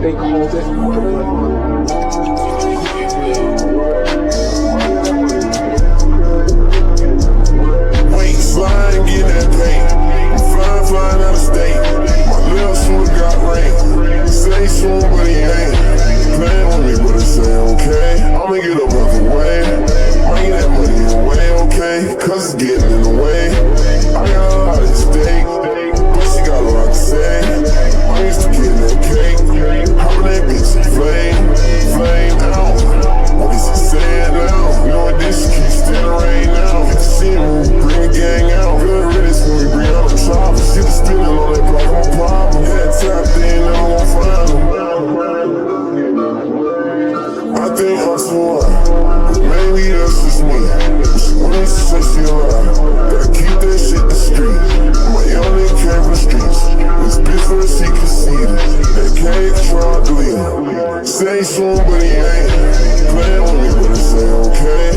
they called it. Wait, slide and get that paint. I'm flying out of state. My little son got rain. Say soon, but he ain't playing with me, but it say okay. I'ma get up out the way. Bring that money away, okay? Cause it's getting in the way. I got a lot at stake, but she got a lot to say. I used to get that cake. Hoppin' that bitch and flame out. What is he saying now? You know what this keeps still rain now. Get the scene when we bring the gang out. Good riddance when we bring out the chopper. Shit is spinning on that block, I'm a problem. Yeah, tapped in, now I won't find him. I think I'm too high. Maybe that's just me. She wanted to say she alive. Gotta keep that shit discreet. My young nigga came from the streets. This bitch for she conceited. That cake tried to leave. Say soon, but he ain't playing with me, but it say okay.